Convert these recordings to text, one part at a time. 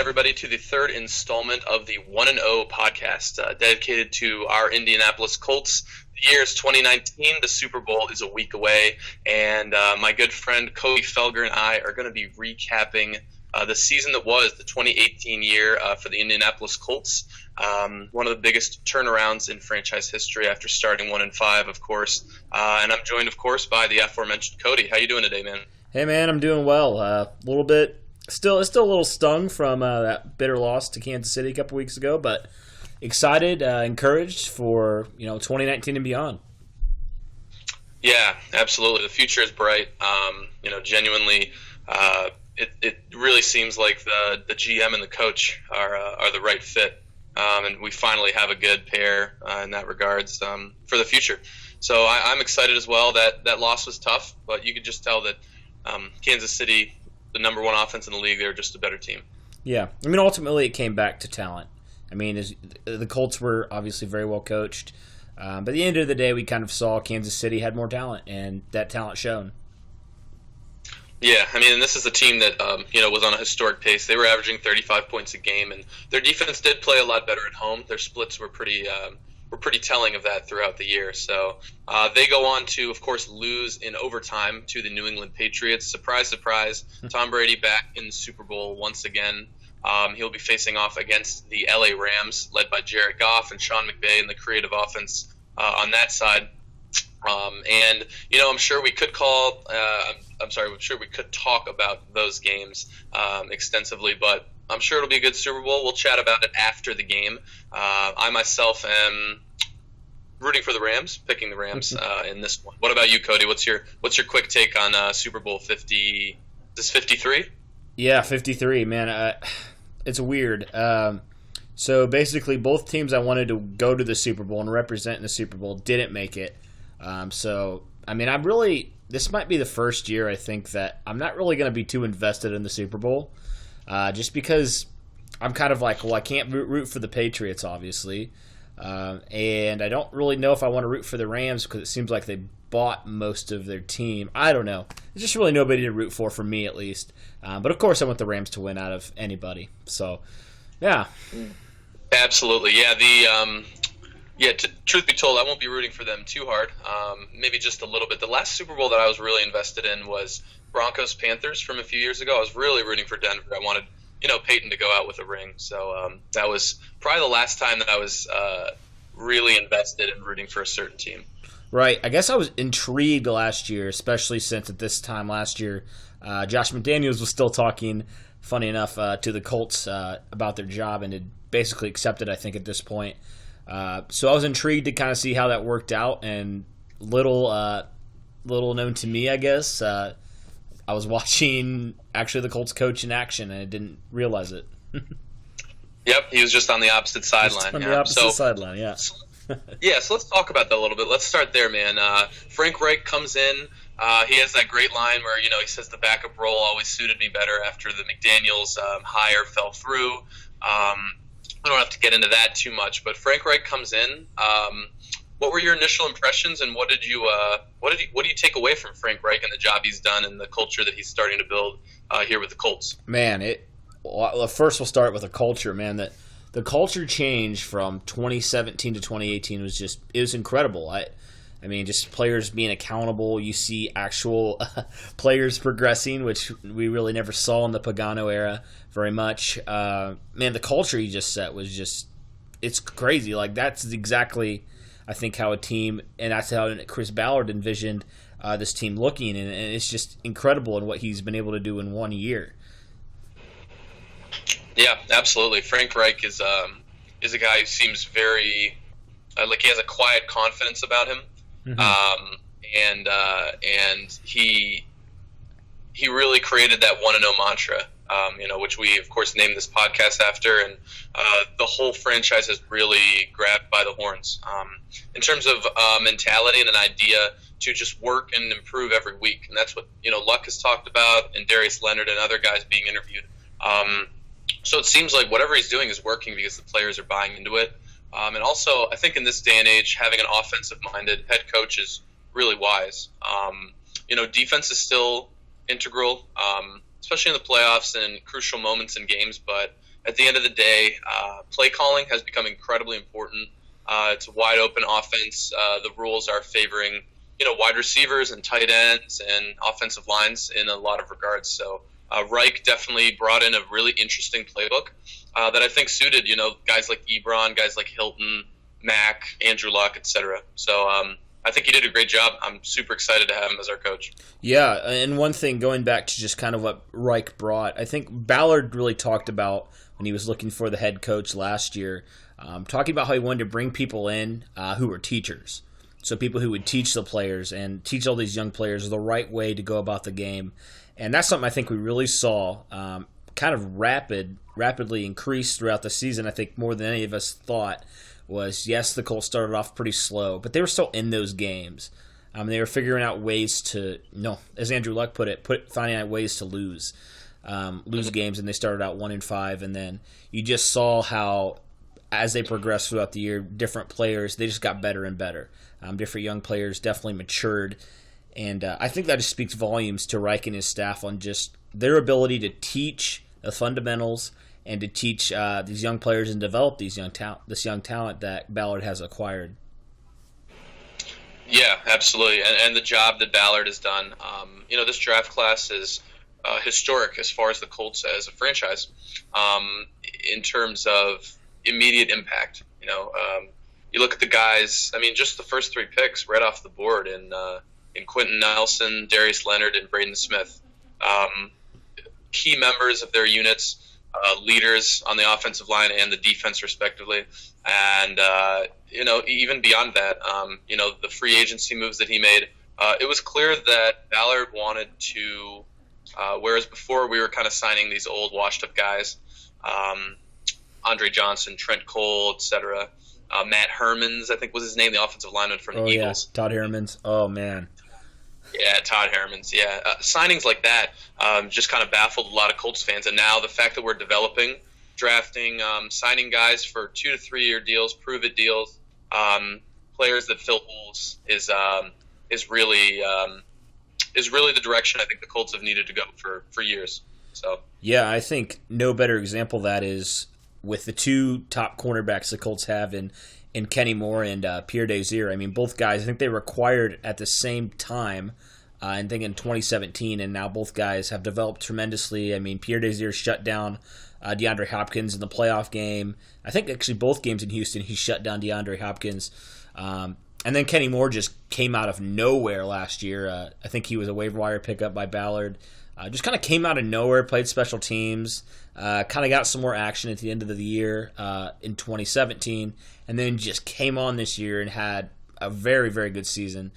everybody, to the third installment of the 1-0 podcast, dedicated to our Indianapolis Colts. The year is 2019. The Super Bowl is a week away, and my good friend Cody Felger and I are going to be recapping the season that was the 2018 year for the Indianapolis Colts. One of the biggest turnarounds in franchise history after starting 1-5, of course. And I'm joined, of course, by the aforementioned Cody. How you doing today, man? Hey, man, I'm doing well. A little bit, still a little stung from that bitter loss to Kansas City a couple weeks ago, but excited, encouraged for 2019 and beyond. Yeah, absolutely. The future is bright. Genuinely, it really seems like the GM and the coach are the right fit, and we finally have a good pair in that regards for the future. So I'm excited as well. That loss was tough, but you could just tell that Kansas City, the number one offense in the league, they're just a better team. Yeah, I mean, ultimately it came back to talent. I mean, the Colts were obviously very well coached, but at the end of the day, we kind of saw Kansas City had more talent, and that talent shown. Yeah, I mean, this is a team that was on a historic pace. They were averaging 35 points a game, and their defense did play a lot better at home. Their splits were pretty telling of that throughout the year. So they go on to, of course, lose in overtime to the New England Patriots. Surprise, surprise. Tom Brady back in the Super Bowl once again. He'll be facing off against the LA Rams, led by Jared Goff and Sean McVay in the creative offense on that side. I'm sure we could talk about those games extensely, but I'm sure it'll be a good Super Bowl. We'll chat about it after the game. I myself am rooting for the Rams, picking the Rams in this one. What about you, Cody? What's your quick take on Super Bowl 50? Is this 53? Yeah, 53, man. It's weird. So basically, both teams I wanted to go to the Super Bowl and represent in the Super Bowl didn't make it. This might be the first year I think that I'm not really going to be too invested in the Super Bowl, just because I'm kind of like, well, I can't root for the Patriots, obviously, and I don't really know if I want to root for the Rams because it seems like they bought most of their team. I don't know. There's just really nobody to root for me, at least. But of course, I want the Rams to win out of anybody. So, yeah. Absolutely, yeah. Truth be told, I won't be rooting for them too hard. Maybe just a little bit. The last Super Bowl that I was really invested in was Broncos-Panthers from a few years ago. I was really rooting for Denver. I wanted, Peyton to go out with a ring. So that was probably the last time that I was really invested in rooting for a certain team. Right. I guess I was intrigued last year, especially since at this time last year, Josh McDaniels was still talking, funny enough, to the Colts about their job and had basically accepted, I think, at this point. So I was intrigued to kind of see how that worked out, and little known to me, I guess, I was watching actually the Colts coach in action, and I didn't realize it. Yep, he was just on the opposite sideline. On the opposite sideline, yeah. Yeah, so let's talk about that a little bit. Let's start there, man. Frank Reich comes in. He has that great line where, he says the backup role always suited me better after the McDaniels hire fell through. We don't have to get into that too much, but Frank Reich comes in. What were your initial impressions, and what do you take away from Frank Reich and the job he's done and the culture that he's starting to build here with the Colts? Man, first we'll start with the culture, man. That the culture change from 2017 to 2018 was incredible. I mean, just players being accountable. You see actual players progressing, which we really never saw in the Pagano era very much. Man, the culture he just set was it's crazy. Like, that's exactly, I think, how a team, and that's how Chris Ballard envisioned this team looking, and it's just incredible in what he's been able to do in 1 year. Yeah, absolutely. Frank Reich is a guy who seems very like he has a quiet confidence about him. Mm-hmm. And he really created that 1-0 mantra, which we of course named this podcast after, and the whole franchise has really grabbed by the horns in terms of mentality and an idea to just work and improve every week, and that's what Luck has talked about, and Darius Leonard and other guys being interviewed. So it seems like whatever he's doing is working because the players are buying into it. And also, I think in this day and age, having an offensive-minded head coach is really wise. Defense is still integral, especially in the playoffs and crucial moments in games. But at the end of the day, play calling has become incredibly important. It's a wide open offense. The rules are favoring wide receivers and tight ends and offensive lines in a lot of regards. So Reich definitely brought in a really interesting playbook that I think suited guys like Ebron, guys like Hilton, Mack, Andrew Luck, etc. So I think he did a great job. I'm super excited to have him as our coach. Yeah, and one thing, going back to just kind of what Reich brought, I think Ballard really talked about when he was looking for the head coach last year, talking about how he wanted to bring people in who were teachers. So people who would teach the players and teach all these young players the right way to go about the game. And that's something I think we really saw kind of rapidly increase throughout the season. I think more than any of us thought was, yes, the Colts started off pretty slow, but they were still in those games. They were figuring out ways to, as Andrew Luck put it, finding out ways to lose games, and they started out 1-5, and then you just saw how, as they progressed throughout the year, different players, they just got better and better. Different young players definitely matured, and I think that just speaks volumes to Reich and his staff on just their ability to teach the fundamentals and to teach these young players and develop this young talent that Ballard has acquired. Yeah, absolutely, and the job that Ballard has done. This draft class is historic as far as the Colts as a franchise, in terms of immediate impact. You look at the guys. I mean, just the first 3 picks right off the board in Quentin Nelson, Darius Leonard, and Braden Smith. Key members of their units. Leaders on the offensive line and the defense, respectively, and even beyond that, the free agency moves that he made. It was clear that Ballard wanted to, whereas before we were kind of signing these old, washed-up guys, Andre Johnson, Trent Cole, etc. Matt Hermans, I think was his name, the offensive lineman from the Eagles. Yeah. Todd Hermans. Oh man. Yeah, Todd Hermans. Yeah, signings like that just kind of baffled a lot of Colts fans. And now the fact that we're developing, drafting, signing guys for 2 to 3 year deals, prove it deals, players that fill holes is really the direction I think the Colts have needed to go for years. So yeah, I think no better example of that is with the 2 top cornerbacks the Colts have in Kenny Moore and Pierre Desir. I mean, both guys, I think they were acquired at the same time, I think in 2017, and now both guys have developed tremendously. I mean, Pierre Desir shut down DeAndre Hopkins in the playoff game. I think actually both games in Houston, he shut down DeAndre Hopkins. And then Kenny Moore just came out of nowhere last year. I think he was a waiver wire pickup by Ballard. Just kind of came out of nowhere, played special teams, kind of got some more action at the end of the year in 2017, and then just came on this year and had a very, very good season.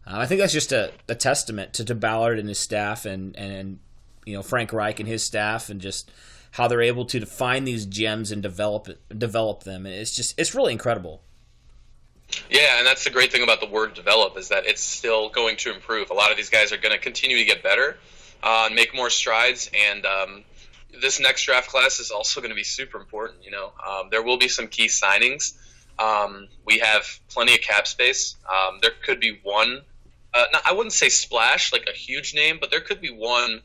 I think that's just a testament to Ballard and his staff and Frank Reich and his staff, and just how they're able to find these gems and develop them. And it's really incredible. Yeah, and that's the great thing about the word develop, is that it's still going to improve. A lot of these guys are going to continue to get better, and make more strides, and this next draft class is also going to be super important. There will be some key signings. We have plenty of cap space. There could be one, I wouldn't say splash, like a huge name, but there could be one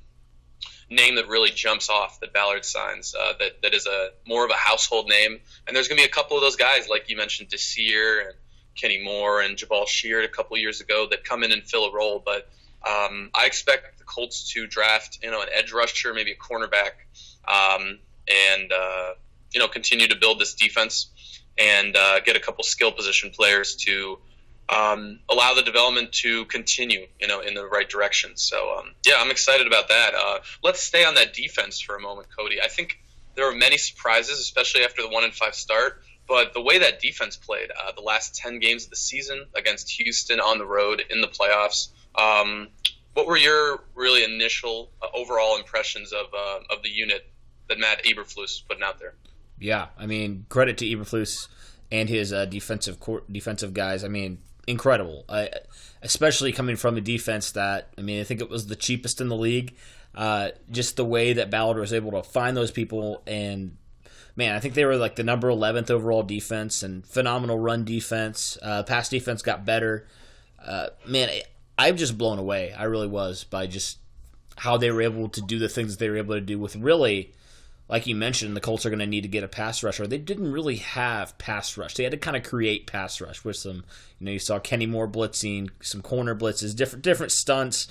name that really jumps off that Ballard signs, that is more of a household name. And there's going to be a couple of those guys, like you mentioned, Desir and Kenny Moore and Jabal Sheard a couple years ago, that come in and fill a role. But I expect the Colts to draft, an edge rusher, maybe a cornerback, and continue to build this defense and get a couple skill position players to allow the development to continue, in the right direction. So, I'm excited about that. Let's stay on that defense for a moment, Cody. I think there were many surprises, especially after the 1-5 start. But the way that defense played the last 10 games of the season against Houston on the road in the playoffs, what were your really initial overall impressions of the unit that Matt Eberflus was putting out there? Yeah, I mean, credit to Eberflus and his defensive guys. I mean, incredible. Especially coming from a defense that, I think it was the cheapest in the league. Just the way that Ballard was able to find those people, and man, I think they were like the number 11th overall defense, and phenomenal run defense. Pass defense got better. I'm just blown away. I really was, by just how they were able to do the things that they were able to do with really like you mentioned, the Colts are going to need to get a pass rusher. They didn't really have pass rush. They had to kind of create pass rush with some, you saw Kenny Moore blitzing, some corner blitzes, different stunts.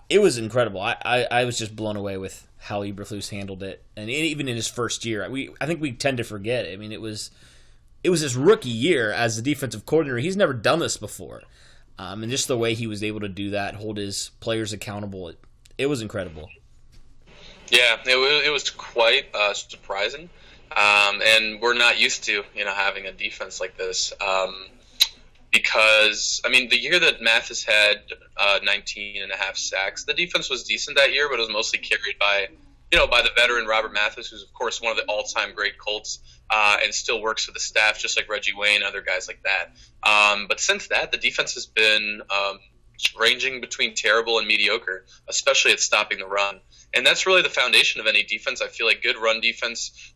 It was incredible. I was just blown away with how Eberflus handled it, and even in his first year, I think we tend to forget. I mean, it was his rookie year as the defensive coordinator. He's never done this before, and just the way he was able to do that, hold his players accountable, it was incredible. Yeah, it was quite surprising, and we're not used to having a defense like this. Because, I mean, the year that Mathis had 19 and a half sacks, the defense was decent that year, but it was mostly carried by the veteran Robert Mathis, who's, of course, one of the all-time great Colts, and still works for the staff, just like Reggie Wayne and other guys like that. But since that, the defense has been ranging between terrible and mediocre, especially at stopping the run. And that's really the foundation of any defense. I feel like good run defense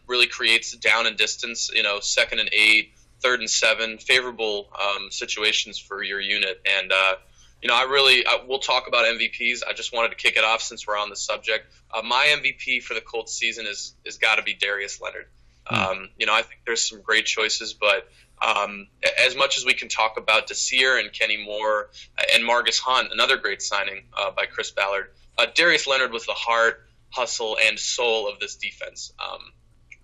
really creates down and distance, 2nd and 8, 3rd and 7, favorable situations for your unit. And, we'll talk about MVPs. I just wanted to kick it off since we're on the subject. My MVP for the Colts season is got to be Darius Leonard. I think there's some great choices, but as much as we can talk about Desir and Kenny Moore and Margus Hunt, another great signing by Chris Ballard, Darius Leonard was the heart, hustle, and soul of this defense.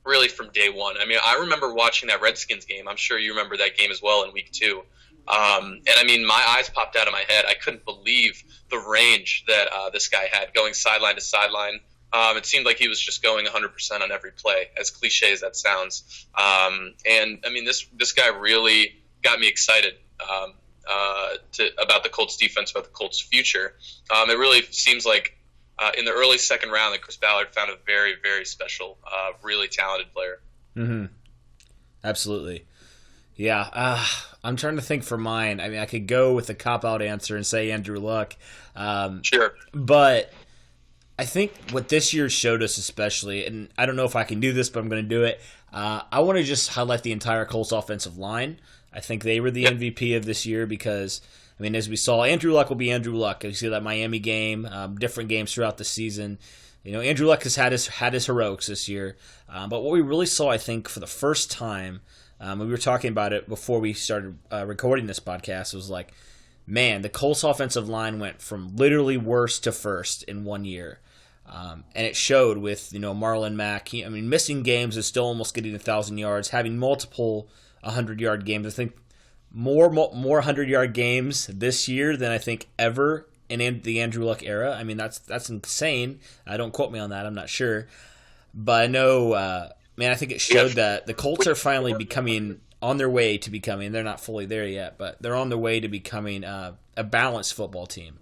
Really from day one. I mean, I remember watching that Redskins game. I'm sure you remember that game as well in week 2. And I mean, my eyes popped out of my head. I couldn't believe the range that this guy had going sideline to sideline. It seemed like he was just going 100% on every play, as cliche as that sounds. And I mean, this guy really got me excited about the Colts defense, about the Colts future. It really seems like in the early second round that Chris Ballard found a very, very special, really talented player. Mm-hmm. Absolutely. Yeah. I'm trying to think for mine. I mean, I could go with the cop-out answer and say Andrew Luck. Sure. But I think what this year showed us especially, and I don't know if I can do this, but I'm going to do it, I want to just highlight the entire Colts offensive line. I think they were the MVP of this year because, I mean, as we saw, Andrew Luck will be Andrew Luck. You see that Miami game, different games throughout the season. Andrew Luck has had his heroics this year. But what we really saw, I think, for the first time, we were talking about it before we started recording this podcast, was like, man, the Colts offensive line went from literally worst to first in 1 year. And it showed with, Marlon Mack. Missing games is still almost getting 1,000 yards, having multiple 100-yard games. I think more 100-yard games this year than I think ever in the Andrew Luck era. I mean, that's insane. Don't quote me on that. I'm not sure. But I know, I think it showed that the Colts are finally becoming on their way to becoming, they're not fully there yet, but they're on their way to becoming a balanced football team.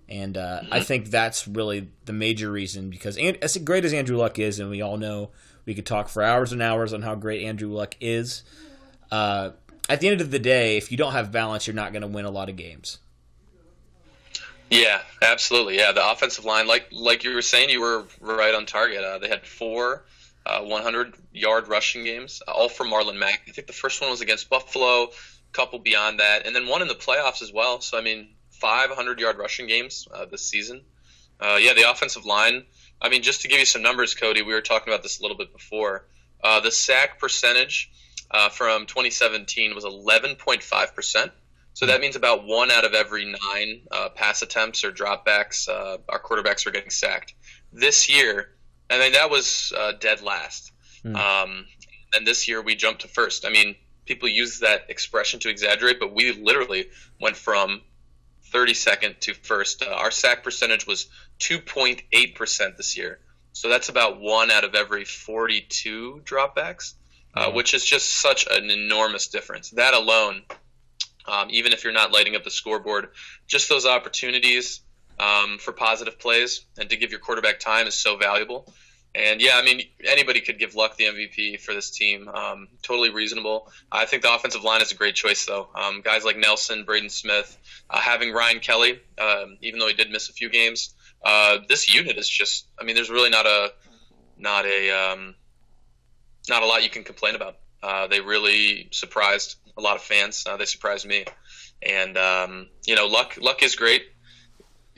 And I think that's really the major reason, because as great as Andrew Luck is, and we all know we could talk for hours and hours on how great Andrew Luck is, at the end of the day, if you don't have balance, you're not going to win a lot of games. Yeah, absolutely. Yeah, the offensive line, like you were saying, you were right on target. They had 4 100-yard rushing games, all from Marlon Mack. I think the first one was against Buffalo, a couple beyond that, and then one in the playoffs as well. So, 5 100-yard rushing games this season. The offensive line, just to give you some numbers, Cody, we were talking about this a little bit before. The sack percentage from 2017 was 11.5%. So that means about 1 out of every 9 pass attempts or dropbacks, our quarterbacks are getting sacked. This year, that was dead last. And this year we jumped to first. People use that expression to exaggerate, but we literally went from 32nd to first. Our sack percentage was 2.8% this year. So that's about 1 out of every 42 dropbacks, which is just such an enormous difference. That alone, even if you're not lighting up the scoreboard, just those opportunities for positive plays and to give your quarterback time is so valuable. And anybody could give Luck the MVP for this team. Totally reasonable. I think the offensive line is a great choice, though. Guys like Nelson, Braden Smith, having Ryan Kelly, even though he did miss a few games. This unit is just, there's really not a lot you can complain about. They really surprised a lot of fans. They surprised me. And, Luck is great.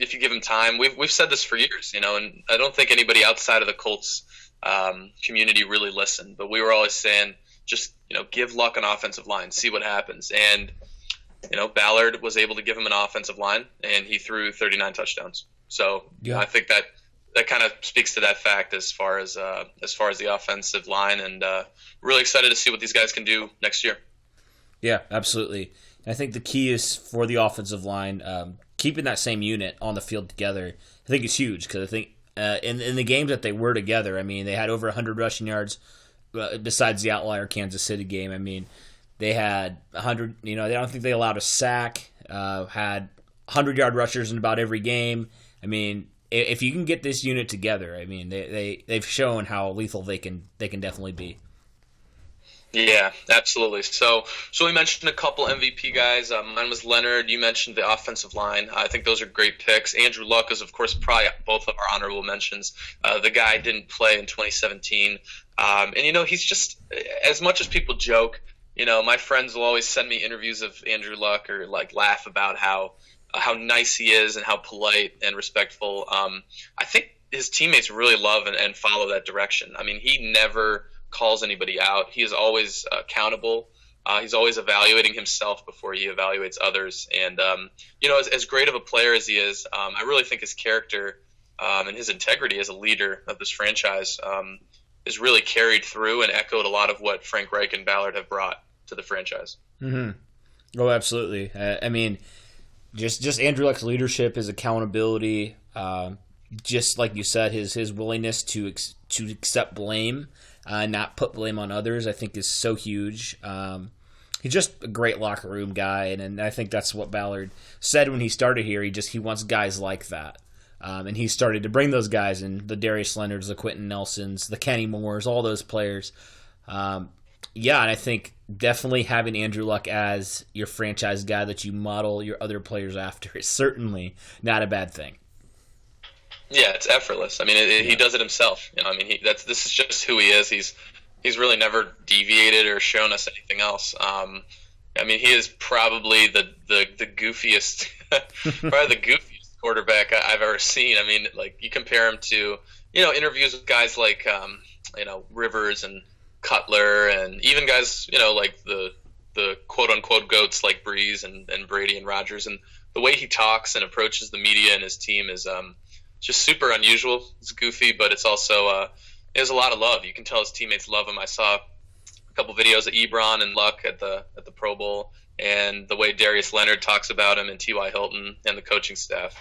if you give him time. We've said this for years, and I don't think anybody outside of the Colts community really listened. But we were always saying, just give Luck an offensive line, see what happens. And Ballard was able to give him an offensive line, and he threw 39 touchdowns. So I think that kind of speaks to that fact as far as the offensive line, and really excited to see what these guys can do next year. Yeah, absolutely. I think the key is for the offensive line, keeping that same unit on the field together. I think it's huge because I think in the games that they were together, I mean, they had over 100 rushing yards besides the outlier Kansas City game. I mean, they had 100. I don't think they allowed a sack. Had 100-yard rushers in about every game. I mean, if you can get this unit together, I mean, they've shown how lethal they can definitely be. Yeah, absolutely. So we mentioned a couple MVP guys. Mine was Leonard. You mentioned the offensive line. I think those are great picks. Andrew Luck is, of course, probably both of our honorable mentions. The guy didn't play in 2017. And, he's just, as much as people joke, my friends will always send me interviews of Andrew Luck or, laugh about how nice he is and how polite and respectful. I think his teammates really love and follow that direction. I mean, he never calls anybody out. He is always accountable. He's always evaluating himself before he evaluates others. And, as great of a player as he is, I really think his character and his integrity as a leader of this franchise is really carried through and echoed a lot of what Frank Reich and Ballard have brought to the franchise. Mm-hmm. Oh, absolutely. I mean, just Andrew Luck's leadership, his accountability, just like you said, his willingness to accept blame, not put blame on others, I think is so huge. He's just a great locker room guy, and I think that's what Ballard said when he started here. He wants guys like that. And he started to bring those guys in, the Darius Leonards, the Quentin Nelsons, the Kenny Moores, all those players. And I think definitely having Andrew Luck as your franchise guy that you model your other players after is certainly not a bad thing. Yeah, it's effortless. I mean, he does it himself. This is just who he is. He's really never deviated or shown us anything else. He is probably the goofiest, probably the goofiest quarterback I've ever seen. I mean, you compare him to, interviews with guys like, Rivers and Cutler, and even guys, like the quote unquote GOATs like Breeze and Brady and Rodgers, and the way he talks and approaches the media and his team is just super unusual. It's goofy, but it's also there's a lot of love. You can tell his teammates love him. I saw a couple videos of Ebron and Luck at the Pro Bowl, and the way Darius Leonard talks about him and T.Y. Hilton and the coaching staff.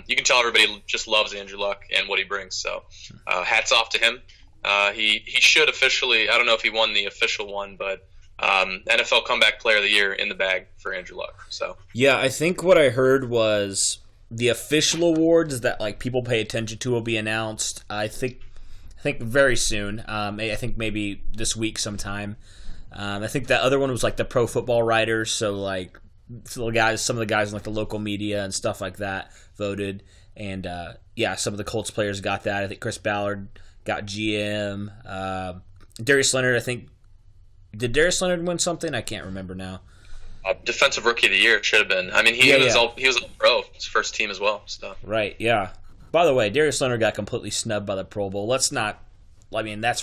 You can tell everybody just loves Andrew Luck and what he brings. So hats off to him. He should officially, I don't know if he won the official one, but NFL Comeback Player of the Year in the bag for Andrew Luck. So yeah, I think what I heard was the official awards that people pay attention to will be announced. I think very soon. I think maybe this week sometime. I think that other one was the Pro Football Writers, so some of the guys in the local media and stuff like that voted, and some of the Colts players got that. I think Chris Ballard got GM. Darius Leonard, I think, did Darius Leonard win something? I can't remember now. Defensive Rookie of the Year, it should have been. I mean, he was all pro, his first team as well. So. Right, yeah. By the way, Darius Leonard got completely snubbed by the Pro Bowl. That's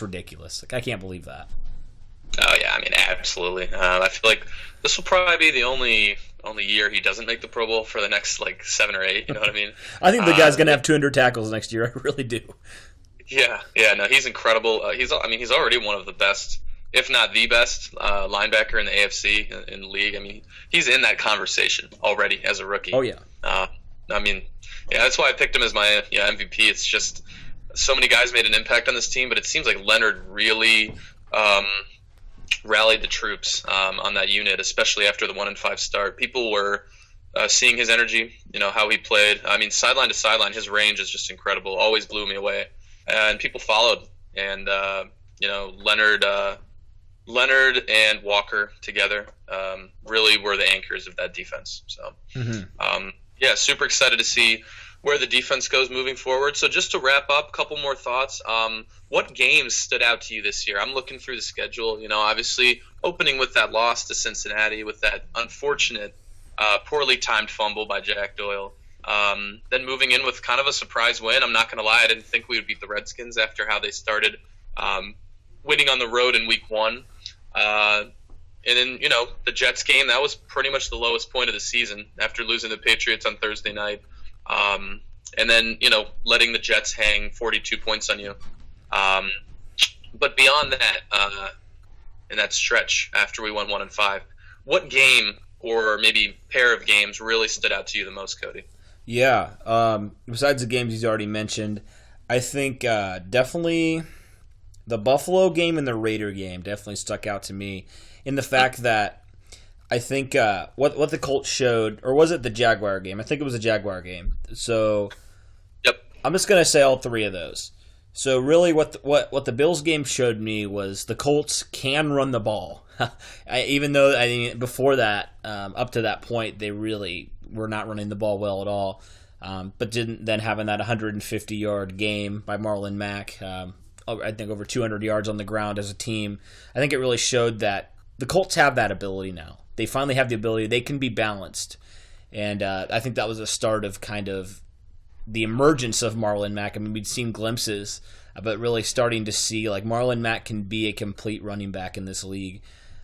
ridiculous. I can't believe that. Oh, yeah, absolutely. I feel like this will probably be the only year he doesn't make the Pro Bowl for the next, 7 or 8, you know what I mean? I think the guy's going to have 200 tackles next year. I really do. Yeah, no, he's incredible. He's already one of the best, if not the best, linebacker in the AFC in the league. I mean, he's in that conversation already as a rookie. Oh, yeah. That's why I picked him as my MVP. It's just so many guys made an impact on this team, but it seems like Leonard really rallied the troops on that unit, especially after the 1-5 start. People were seeing his energy, how he played. I mean, sideline to sideline, his range is just incredible. Always blew me away. And people followed. And, Leonard and Walker together really were the anchors of that defense. So, super excited to see where the defense goes moving forward. So just to wrap up, a couple more thoughts. What games stood out to you this year? I'm looking through the schedule, obviously opening with that loss to Cincinnati with that unfortunate, poorly timed fumble by Jack Doyle. Then moving in with kind of a surprise win. I'm not going to lie, I didn't think we would beat the Redskins after how they started, winning on the road in week 1. And then, the Jets game, that was pretty much the lowest point of the season after losing the Patriots on Thursday night. And then, letting the Jets hang 42 points on you. But beyond that, in that stretch after we won 1-5, what game or maybe pair of games really stood out to you the most, Cody? Yeah. Besides the games he's already mentioned, I think definitely the Buffalo game and the Raider game definitely stuck out to me in the fact that I think what the Colts showed, or was it the Jaguar game? I think it was the Jaguar game. So yep. I'm just going to say all three of those. So really what the Bills game showed me was the Colts can run the ball. Even though before that, up to that point, they really were not running the ball well at all. But didn't then having that 150-yard game by Marlon Mack, I think over 200 yards on the ground as a team. I think it really showed that the Colts have that ability now. They finally have the ability. They can be balanced. And I think that was a start of kind of the emergence of Marlon Mack. I mean, we'd seen glimpses, but really starting to see like Marlon Mack can be a complete running back in this league.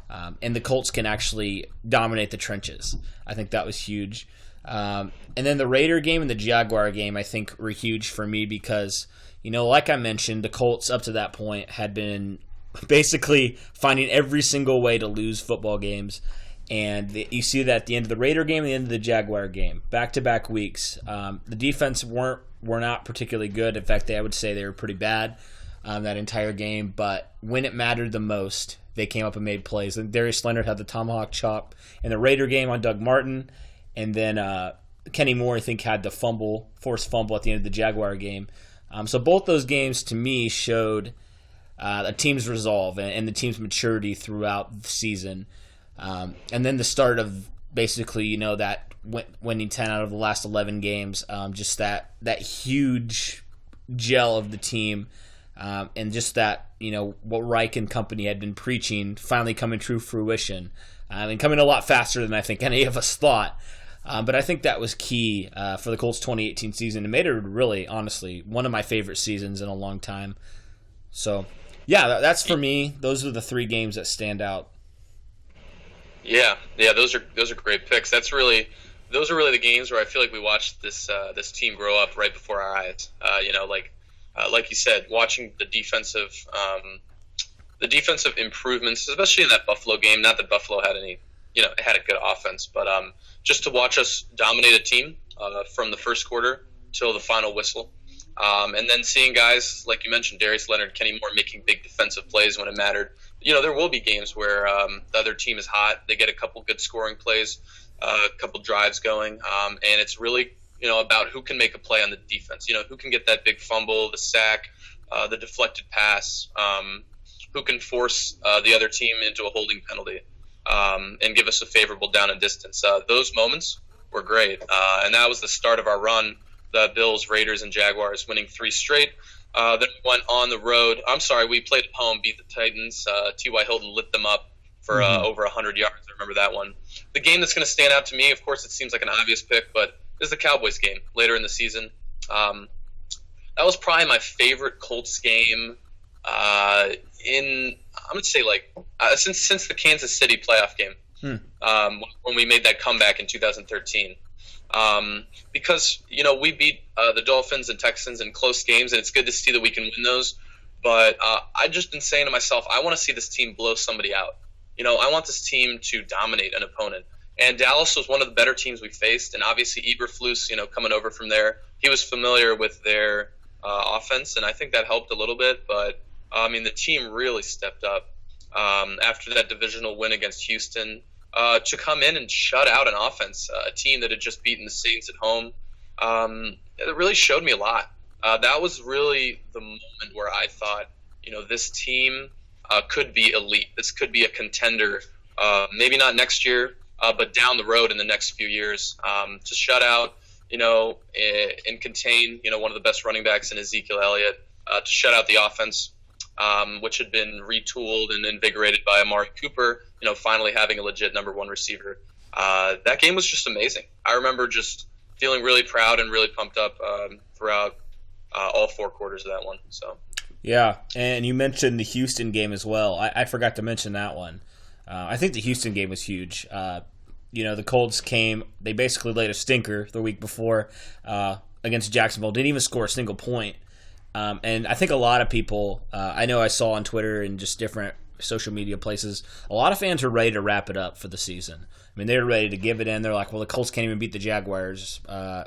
And the Colts can actually dominate the trenches. I think that was huge. And then the Raider game and the Jaguar game, I think, were huge for me because, like I mentioned, the Colts up to that point had been basically finding every single way to lose football games. And you see that at the end of the Raider game and the end of the Jaguar game, back-to-back weeks. The defense were not particularly good. In fact, I would say they were pretty bad that entire game. But when it mattered the most, they came up and made plays. And Darius Leonard had the tomahawk chop in the Raider game on Doug Martin. And then Kenny Moore, I think, had the forced fumble at the end of the Jaguar game. So both those games, to me, showed a team's resolve and the team's maturity throughout the season. And then the start of basically, that winning 10 out of the last 11 games, just that huge gel of the team, and just that, what Reich and company had been preaching finally coming true fruition, and coming a lot faster than I think any of us thought. But I think that was key for the Colts 2018 season. It made it really, honestly, one of my favorite seasons in a long time. So, yeah, that's for me. Those are the three games that stand out. Yeah, those are great picks. Those are really the games where I feel like we watched this team grow up right before our eyes. Like you said, watching the defensive improvements, especially in that Buffalo game. Not that Buffalo had any, it had a good offense, but just to watch us dominate a team from the first quarter till the final whistle. And then seeing guys, like you mentioned, Darius Leonard, Kenny Moore making big defensive plays when it mattered. There will be games where the other team is hot. They get a couple good scoring plays, a couple drives going, and it's really, about who can make a play on the defense. Who can get that big fumble, the sack, the deflected pass, who can force the other team into a holding penalty and give us a favorable down and distance. Those moments were great, and that was the start of our run. The Bills, Raiders, and Jaguars winning 3 straight. Then we went on the road. We played at home, beat the Titans. T.Y. Hilton lit them up for over 100 yards. I remember that one. The game that's going to stand out to me, of course, it seems like an obvious pick, but is the Cowboys game later in the season. That was probably my favorite Colts game I'm going to say since the Kansas City playoff game when we made that comeback in 2013. Because we beat the Dolphins and Texans in close games, and it's good to see that we can win those. But I've just been saying to myself, I want to see this team blow somebody out. I want this team to dominate an opponent. And Dallas was one of the better teams we faced, and obviously Eberflus, coming over from there, he was familiar with their offense, and I think that helped a little bit. But the team really stepped up after that divisional win against Houston. To come in and shut out an offense, a team that had just beaten the Saints at home, it really showed me a lot. That was really the moment where I thought, this team could be elite. This could be a contender, maybe not next year, but down the road in the next few years. To shut out, and contain, one of the best running backs in Ezekiel Elliott, to shut out the offense, which had been retooled and invigorated by Amari Cooper, finally having a legit number one receiver. That game was just amazing. I remember just feeling really proud and really pumped up throughout all 4 quarters of that one. So. Yeah, and you mentioned the Houston game as well. I forgot to mention that one. I think the Houston game was huge. The Colts came, they basically laid a stinker the week before against Jacksonville, didn't even score a single point. And I think a lot of people, I know I saw on Twitter and just different social media places, a lot of fans are ready to wrap it up for the season. I mean, they're ready to give it in. They're like, well, the Colts can't even beat the Jaguars.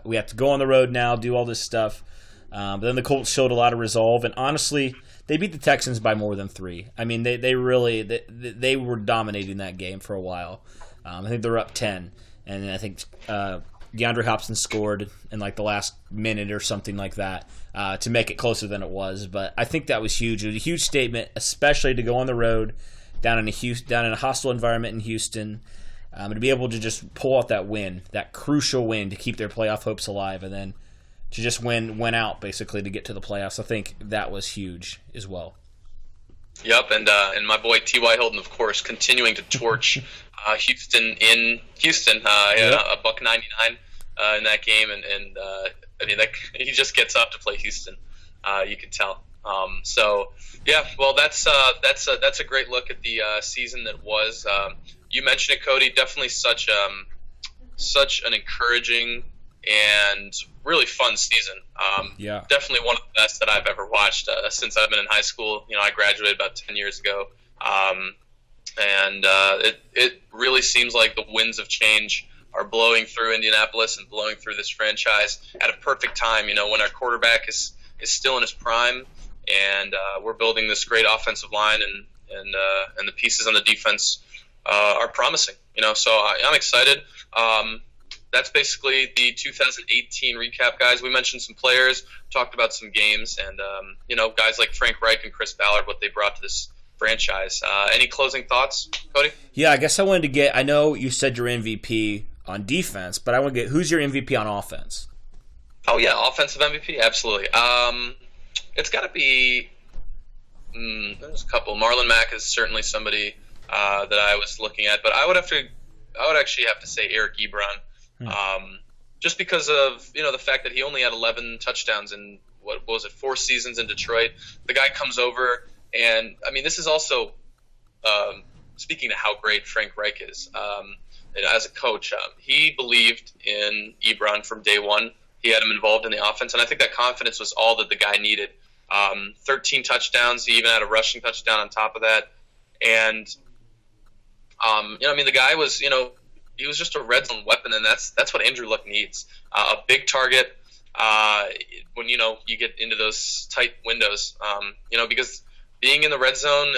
We have to go on the road now, do all this stuff. But then the Colts showed a lot of resolve, and honestly, they beat the Texans by more than 3. I mean, they were dominating that game for a while. I think they're up 10, and I think DeAndre Hopkins scored in like the last minute or something like that to make it closer than it was. But I think that was huge. It was a huge statement, especially to go on the road down in a hostile environment in Houston, and to be able to just pull out that win, that crucial win to keep their playoff hopes alive, and then to just win out basically to get to the playoffs. I think that was huge as well. Yep, and my boy T.Y. Hilton, of course, continuing to torch Houston in Houston. A $1.99 in that game, and I mean he just gets up to play Houston. You can tell. So yeah, well that's a great look at the season that was. You mentioned it, Cody. Definitely such an encouraging and really fun season. Definitely one of the best that I've ever watched since I've been in high school. I graduated about 10 years ago. And it really seems like the winds of change are blowing through Indianapolis and blowing through this franchise at a perfect time, when our quarterback is still in his prime, and we're building this great offensive line, and the pieces on the defense are promising. So I'm excited. That's basically the 2018 recap, guys. We mentioned some players, talked about some games, and guys like Frank Reich and Chris Ballard, what they brought to this franchise. Any closing thoughts, Cody? Yeah, I guess I wanted to get. I know you said your MVP on defense, but I want to get who's your MVP on offense? Oh yeah, offensive MVP, absolutely. It's got to be. There's a couple. Marlon Mack is certainly somebody that I was looking at, but I would actually have to say Eric Ebron. Just because of the fact that he only had 11 touchdowns in what was it 4 seasons in Detroit. The guy comes over, and I mean this is also speaking to how great Frank Reich is as a coach. He believed in Ebron from day one. He had him involved in the offense, and I think that confidence was all that the guy needed. 13 touchdowns. He even had a rushing touchdown on top of that, and the guy was he was just a red zone weapon, and that's what Andrew Luck needs. A big target when you get into those tight windows. Because being in the red zone,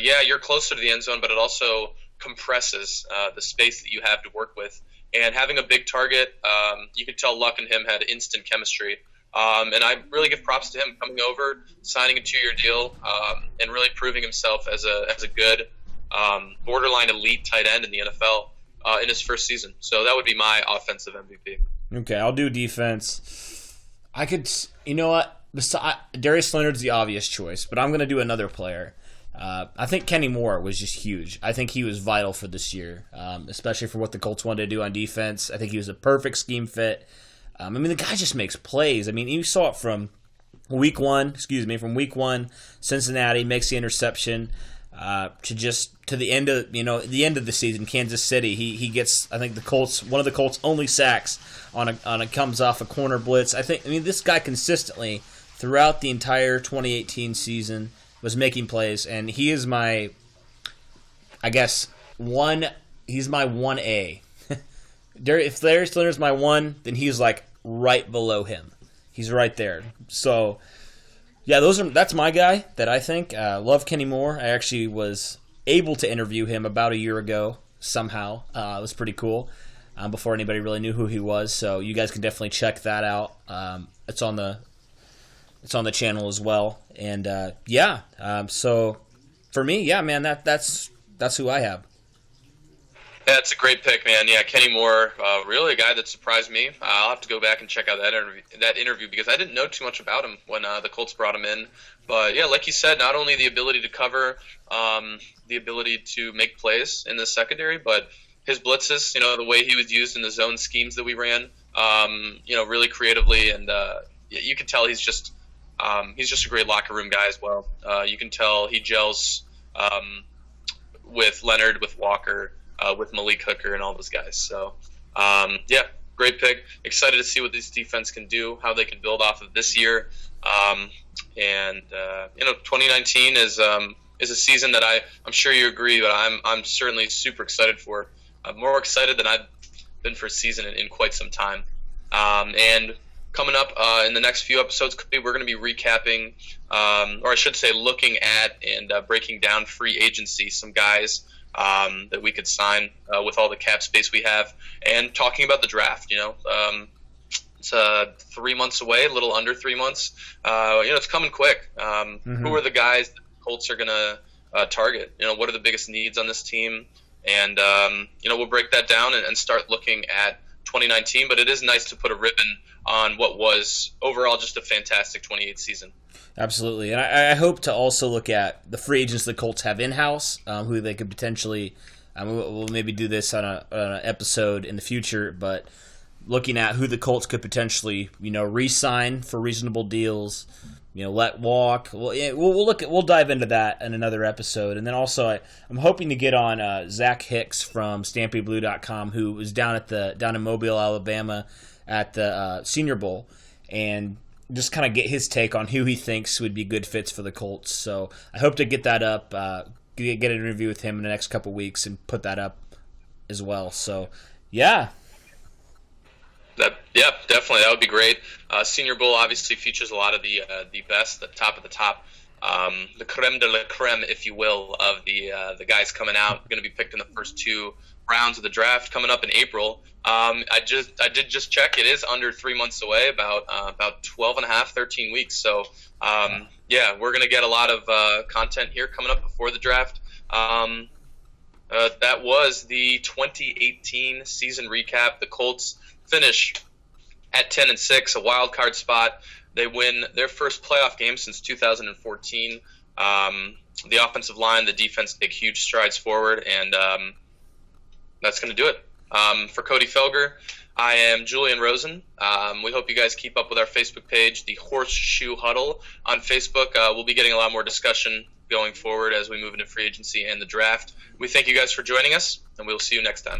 you're closer to the end zone, but it also compresses the space that you have to work with. And having a big target, you could tell Luck and him had instant chemistry. And I really give props to him coming over, signing a 2-year deal, and really proving himself as a good borderline elite tight end in the NFL. In his first season. So that would be my offensive MVP. Okay, I'll do defense. I could, Darius Leonard's the obvious choice, but I'm going to do another player. I think Kenny Moore was just huge. I think he was vital for this year, especially for what the Colts wanted to do on defense. I think he was a perfect scheme fit. The guy just makes plays. I mean, you saw it from week one, Cincinnati makes the interception. To the end of the season, Kansas City, he gets one of the Colts' only sacks comes off a corner blitz. This guy consistently throughout the entire 2018 season was making plays, and he is my 1A. If Darius Leonard's my 1, then he's like right below him. He's right there. So. Yeah, that's my guy that I think. Love Kenny Moore. I actually was able to interview him about a year ago somehow. It was pretty cool before anybody really knew who he was. So you guys can definitely check that out. It's on the channel as well. And so for me, yeah, man, that's who I have. Yeah, it's a great pick, man. Yeah, Kenny Moore, really a guy that surprised me. I'll have to go back and check out that interview because I didn't know too much about him when the Colts brought him in. But yeah, like you said, not only the ability to cover, the ability to make plays in the secondary, but his blitzes, the way he was used in the zone schemes that we ran, really creatively, and you can tell he's just a great locker room guy as well. You can tell he gels with Leonard, with Walker, with Malik Hooker, and all those guys. So, great pick. Excited to see what this defense can do, how they can build off of this year. 2019 is a season that I'm sure you agree, but I'm certainly super excited for. I'm more excited than I've been for a season in quite some time. And coming up in the next few episodes, we're going to be recapping, or I should say looking at and breaking down free agency, some guys that we could sign with all the cap space we have, and talking about the draft. It's 3 months away, a little under 3 months. It's coming quick. Who are the guys that the Colts are going to target? What are the biggest needs on this team? And, we'll break that down and start looking at 2019. But it is nice to put a ribbon on what was overall just a fantastic 28 season. Absolutely. And I hope to also look at the free agents the Colts have in-house, who they could potentially we'll maybe do this on an episode in the future, but looking at who the Colts could potentially, re-sign for reasonable deals, let walk. We'll dive into that in another episode. And then also I'm hoping to get on Zach Hicks from StampyBlue.com, who was down in Mobile, Alabama at the Senior Bowl, and just kind of get his take on who he thinks would be good fits for the Colts. So I hope to get that up, get an interview with him in the next couple weeks and put that up as well. So, yeah. Definitely. That would be great. Senior Bowl obviously features a lot of the best, the top of the top, the creme de la creme, if you will, of the guys coming out. Going to be picked in the first 2 rounds of the draft coming up in April. I did just check. It is under 3 months away, about 12 and a half, 13 weeks. So, we're going to get a lot of content here coming up before the draft. That was the 2018 season recap. The Colts finish at 10-6, a wild card spot. They win their first playoff game since 2014. The offensive line, the defense take huge strides forward, and that's going to do it. For Cody Felger, I am Julian Rosen. We hope you guys keep up with our Facebook page, the Horseshoe Huddle on Facebook. We'll be getting a lot more discussion going forward as we move into free agency and the draft. We thank you guys for joining us, and we'll see you next time.